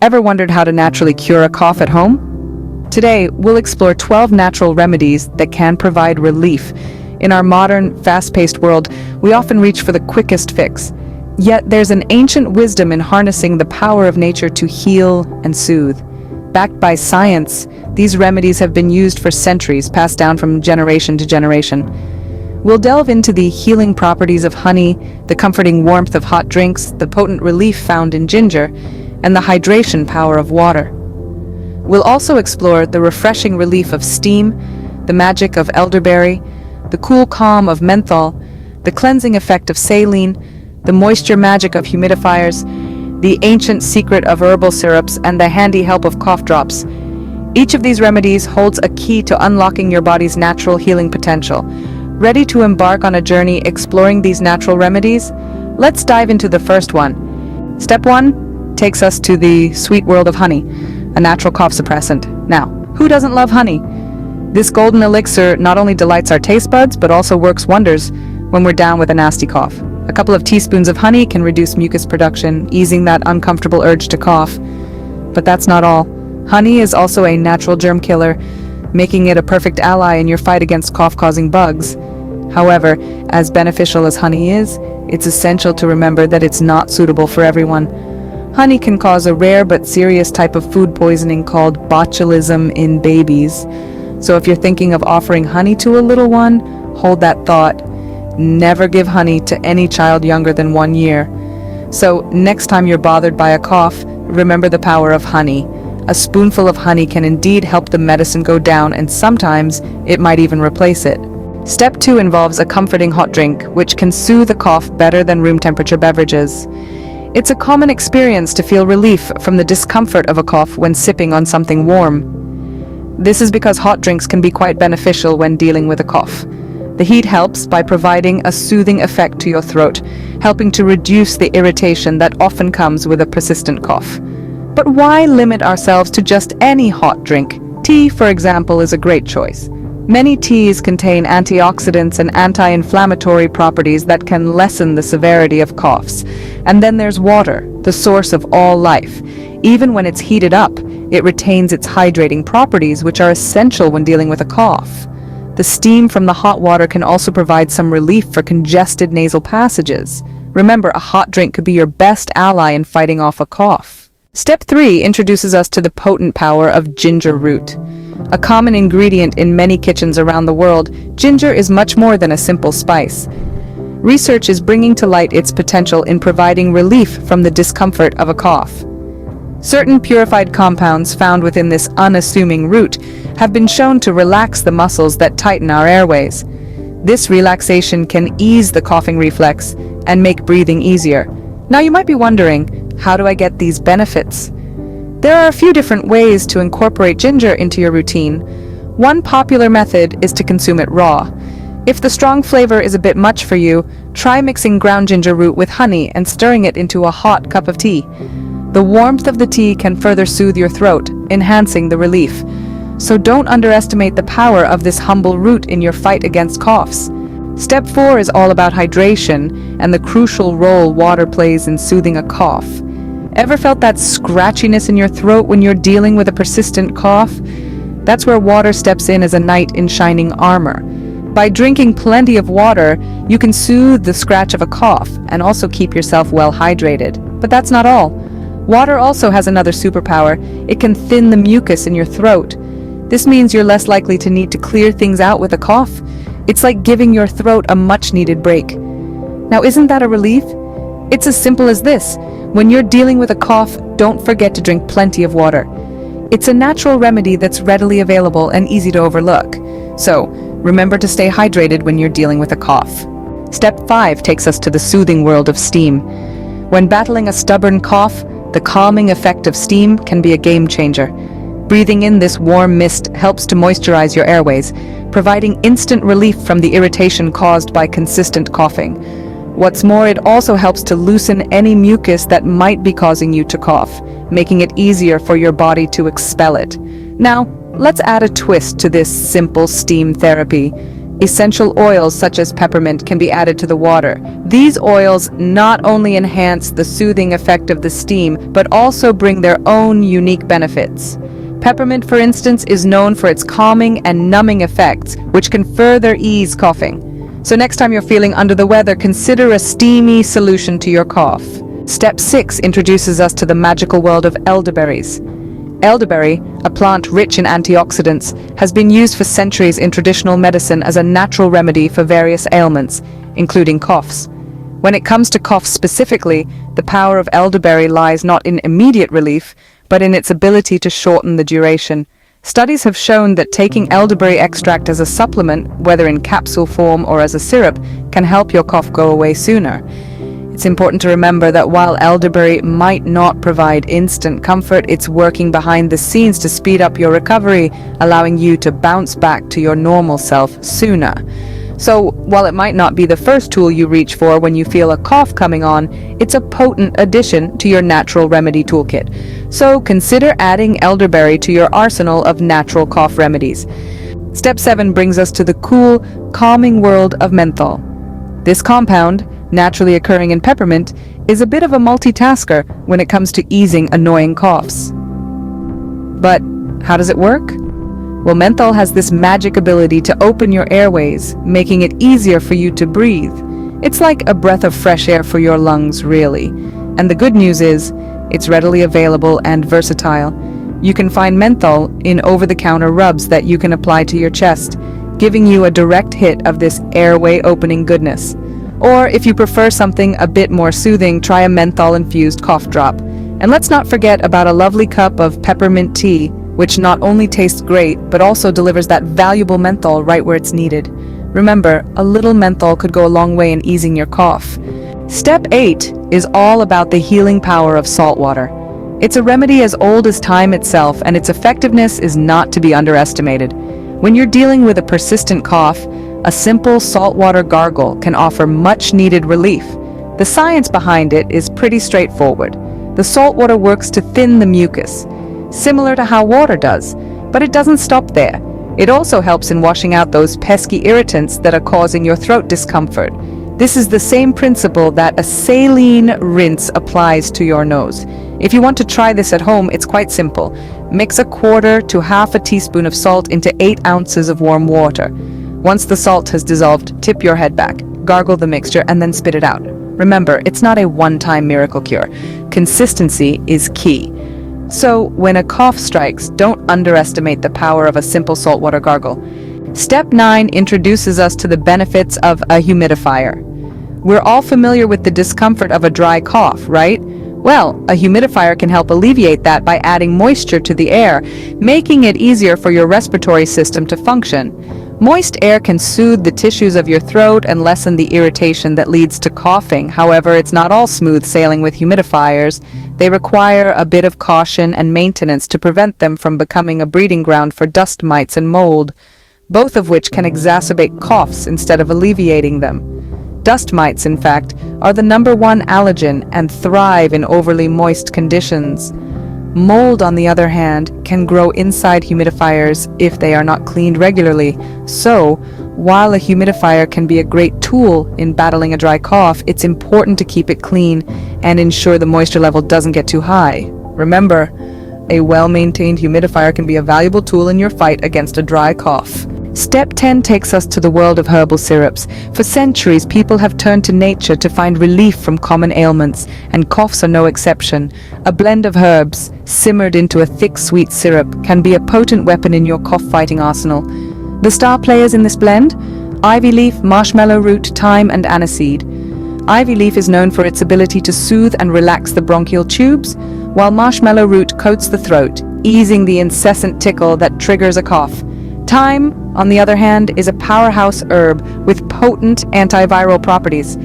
Ever wondered how to naturally cure a cough at home? Today, we'll explore 12 natural remedies that can provide relief. In our modern, fast-paced world, we often reach for the quickest fix. Yet there's an ancient wisdom in harnessing the power of nature to heal and soothe. Backed by science, these remedies have been used for centuries, passed down from generation to generation. We'll delve into the healing properties of honey, the comforting warmth of hot drinks, the potent relief found in ginger, and the hydration power of water. We'll also explore the refreshing relief of steam, the magic of elderberry, the cool calm of menthol, the cleansing effect of saline, the moisture magic of humidifiers, the ancient secret of herbal syrups, and the handy help of cough drops. Each of these remedies holds a key to unlocking your body's natural healing potential. Ready to embark on a journey exploring these natural remedies? Let's dive into the first one. Step 1 takes us to the sweet world of honey, a natural cough suppressant. Now, who doesn't love honey? This golden elixir not only delights our taste buds, but also works wonders when we're down with a nasty cough. A couple of teaspoons of honey can reduce mucus production, easing that uncomfortable urge to cough. But that's not all. Honey is also a natural germ killer, making it a perfect ally in your fight against cough-causing bugs. However, as beneficial as honey is, it's essential to remember that it's not suitable for everyone. Honey can cause a rare but serious type of food poisoning called botulism in babies. So if you're thinking of offering honey to a little one, hold that thought. Never give honey to any child younger than 1 year. So next time you're bothered by a cough, remember the power of honey. A spoonful of honey can indeed help the medicine go down, and sometimes it might even replace it. Step 2 involves a comforting hot drink, which can soothe a cough better than room temperature beverages. It's a common experience to feel relief from the discomfort of a cough when sipping on something warm. This is because hot drinks can be quite beneficial when dealing with a cough. The heat helps by providing a soothing effect to your throat, helping to reduce the irritation that often comes with a persistent cough. But why limit ourselves to just any hot drink? Tea, for example, is a great choice. Many teas contain antioxidants and anti-inflammatory properties that can lessen the severity of coughs. And then there's water, the source of all life. Even when it's heated up, it retains its hydrating properties, which are essential when dealing with a cough. The steam from the hot water can also provide some relief for congested nasal passages. Remember, a hot drink could be your best ally in fighting off a cough. Step 3 introduces us to the potent power of ginger root. A common ingredient in many kitchens around the world, ginger is much more than a simple spice. Research is bringing to light its potential in providing relief from the discomfort of a cough. Certain purified compounds found within this unassuming root have been shown to relax the muscles that tighten our airways. This relaxation can ease the coughing reflex and make breathing easier. Now you might be wondering, how do I get these benefits? There are a few different ways to incorporate ginger into your routine. One popular method is to consume it raw. If the strong flavor is a bit much for you, try mixing ground ginger root with honey and stirring it into a hot cup of tea. The warmth of the tea can further soothe your throat, enhancing the relief. So don't underestimate the power of this humble root in your fight against coughs. Step 4 is all about hydration and the crucial role water plays in soothing a cough. Ever felt that scratchiness in your throat when you're dealing with a persistent cough? That's where water steps in as a knight in shining armor. By drinking plenty of water, you can soothe the scratch of a cough and also keep yourself well hydrated. But that's not all. Water also has another superpower. It can thin the mucus in your throat. This means you're less likely to need to clear things out with a cough. It's like giving your throat a much-needed break. Now, isn't that a relief? It's as simple as this. When you're dealing with a cough, don't forget to drink plenty of water. It's a natural remedy that's readily available and easy to overlook. So, remember to stay hydrated when you're dealing with a cough. Step 5 takes us to the soothing world of steam. When battling a stubborn cough, the calming effect of steam can be a game changer. Breathing in this warm mist helps to moisturize your airways, providing instant relief from the irritation caused by consistent coughing. What's more, it also helps to loosen any mucus that might be causing you to cough, making it easier for your body to expel it. Now, let's add a twist to this simple steam therapy. Essential oils such as peppermint can be added to the water. These oils not only enhance the soothing effect of the steam, but also bring their own unique benefits. Peppermint, for instance, is known for its calming and numbing effects, which can further ease coughing. So next time you're feeling under the weather, consider a steamy solution to your cough. Step 6 introduces us to the magical world of elderberries. Elderberry, a plant rich in antioxidants, has been used for centuries in traditional medicine as a natural remedy for various ailments, including coughs. When it comes to coughs specifically, the power of elderberry lies not in immediate relief, but in its ability to shorten the duration. Studies have shown that taking elderberry extract as a supplement, whether in capsule form or as a syrup, can help your cough go away sooner. It's important to remember that while elderberry might not provide instant comfort, it's working behind the scenes to speed up your recovery, allowing you to bounce back to your normal self sooner. So, while it might not be the first tool you reach for when you feel a cough coming on, it's a potent addition to your natural remedy toolkit. So, consider adding elderberry to your arsenal of natural cough remedies. Step 7 brings us to the cool, calming world of menthol. This compound, naturally occurring in peppermint, is a bit of a multitasker when it comes to easing annoying coughs. But how does it work? Well, menthol has this magic ability to open your airways, making it easier for you to breathe. It's like a breath of fresh air for your lungs, really. And the good news is, it's readily available and versatile. You can find menthol in over-the-counter rubs that you can apply to your chest, giving you a direct hit of this airway opening goodness. Or if you prefer something a bit more soothing, try a menthol-infused cough drop. And let's not forget about a lovely cup of peppermint tea, which not only tastes great, but also delivers that valuable menthol right where it's needed. Remember, a little menthol could go a long way in easing your cough. Step 8 is all about the healing power of saltwater. It's a remedy as old as time itself, and its effectiveness is not to be underestimated. When you're dealing with a persistent cough, a simple saltwater gargle can offer much-needed relief. The science behind it is pretty straightforward. The saltwater works to thin the mucus, similar to how water does, but it doesn't stop there. It also helps in washing out those pesky irritants that are causing your throat discomfort. This is the same principle that a saline rinse applies to your nose. If you want to try this at home, it's quite simple. Mix 1/4 to 1/2 teaspoon of salt into 8 ounces of warm water. Once the salt has dissolved, tip your head back, gargle the mixture, and then spit it out. Remember, it's not a one-time miracle cure. Consistency is key. So, when a cough strikes, don't underestimate the power of a simple saltwater gargle. Step 9 introduces us to the benefits of a humidifier. We're all familiar with the discomfort of a dry cough, right? Well, a humidifier can help alleviate that by adding moisture to the air, making it easier for your respiratory system to function. Moist air can soothe the tissues of your throat and lessen the irritation that leads to coughing. However, it's not all smooth sailing with humidifiers. They require a bit of caution and maintenance to prevent them from becoming a breeding ground for dust mites and mold, both of which can exacerbate coughs instead of alleviating them. Dust mites, in fact, are the #1 allergen and thrive in overly moist conditions. Mold, on the other hand, can grow inside humidifiers if they are not cleaned regularly. So, while a humidifier can be a great tool in battling a dry cough, it's important to keep it clean and ensure the moisture level doesn't get too high. Remember, a well-maintained humidifier can be a valuable tool in your fight against a dry cough. Step 10 takes us to the world of herbal syrups. For centuries, people have turned to nature to find relief from common ailments, and coughs are no exception. A blend of herbs, simmered into a thick, sweet syrup, can be a potent weapon in your cough-fighting arsenal. The star players in this blend? Ivy leaf, marshmallow root, thyme, and aniseed. Ivy leaf is known for its ability to soothe and relax the bronchial tubes, while marshmallow root coats the throat, easing the incessant tickle that triggers a cough. Thyme, on the other hand, is a powerhouse herb with potent antiviral properties.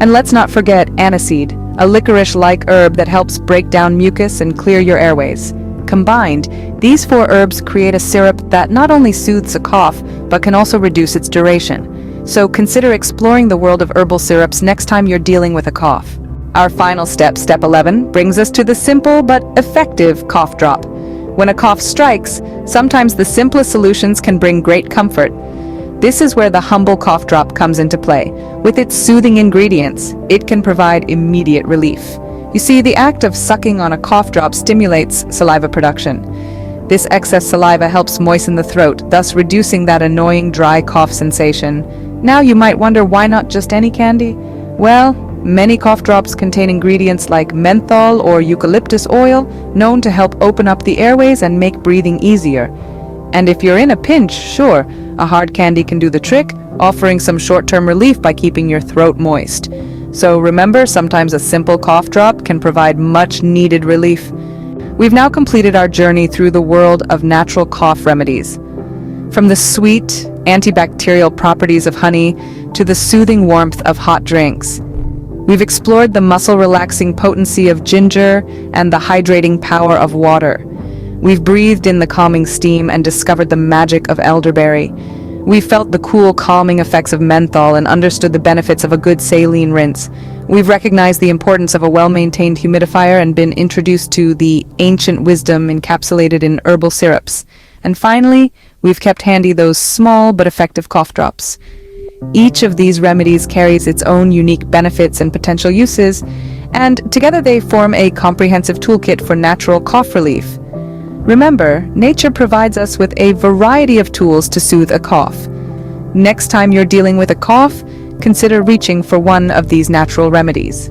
And let's not forget aniseed, a licorice-like herb that helps break down mucus and clear your airways. Combined, these 4 herbs create a syrup that not only soothes a cough, but can also reduce its duration. So consider exploring the world of herbal syrups next time you're dealing with a cough. Our final step, step 11, brings us to the simple but effective cough drop. When a cough strikes, sometimes the simplest solutions can bring great comfort. This is where the humble cough drop comes into play. With its soothing ingredients, it can provide immediate relief. You see, the act of sucking on a cough drop stimulates saliva production. This excess saliva helps moisten the throat, thus reducing that annoying dry cough sensation. Now you might wonder, why not just any candy? Well, many cough drops contain ingredients like menthol or eucalyptus oil, known to help open up the airways and make breathing easier. And if you're in a pinch, sure, a hard candy can do the trick, offering some short-term relief by keeping your throat moist. So remember, sometimes a simple cough drop can provide much-needed relief. We've now completed our journey through the world of natural cough remedies. From the sweet, antibacterial properties of honey to the soothing warmth of hot drinks. We've explored the muscle-relaxing potency of ginger and the hydrating power of water. We've breathed in the calming steam and discovered the magic of elderberry. We've felt the cool, calming effects of menthol and understood the benefits of a good saline rinse. We've recognized the importance of a well-maintained humidifier and been introduced to the ancient wisdom encapsulated in herbal syrups. And finally, we've kept handy those small but effective cough drops. Each of these remedies carries its own unique benefits and potential uses, and together they form a comprehensive toolkit for natural cough relief. Remember, nature provides us with a variety of tools to soothe a cough. Next time you're dealing with a cough, consider reaching for one of these natural remedies.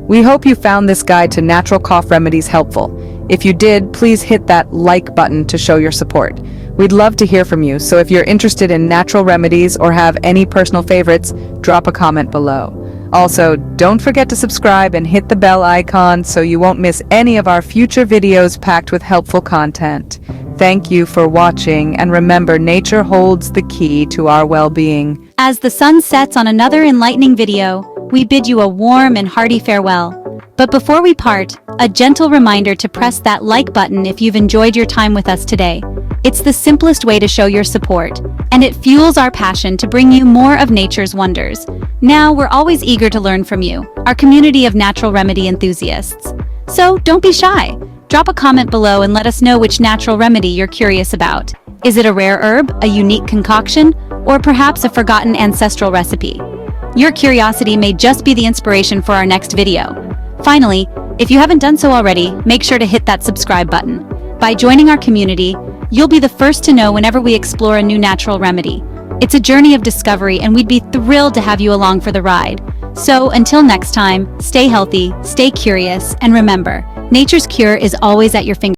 We hope you found this guide to natural cough remedies helpful. If you did, please hit that like button to show your support. We'd love to hear from you, so if you're interested in natural remedies or have any personal favorites, drop a comment below. Also, don't forget to subscribe and hit the bell icon so you won't miss any of our future videos packed with helpful content. Thank you for watching, and remember, nature holds the key to our well-being. As the sun sets on another enlightening video, we bid you a warm and hearty farewell. But before we part, a gentle reminder to press that like button if you've enjoyed your time with us today. It's the simplest way to show your support, and it fuels our passion to bring you more of nature's wonders. Now, we're always eager to learn from you, our community of natural remedy enthusiasts. So, don't be shy. Drop a comment below and let us know which natural remedy you're curious about. Is it a rare herb, a unique concoction, or perhaps a forgotten ancestral recipe? Your curiosity may just be the inspiration for our next video. Finally, if you haven't done so already, make sure to hit that subscribe button. By joining our community, you'll be the first to know whenever we explore a new natural remedy. It's a journey of discovery, and we'd be thrilled to have you along for the ride. So, until next time, stay healthy, stay curious, and remember, nature's cure is always at your fingertips.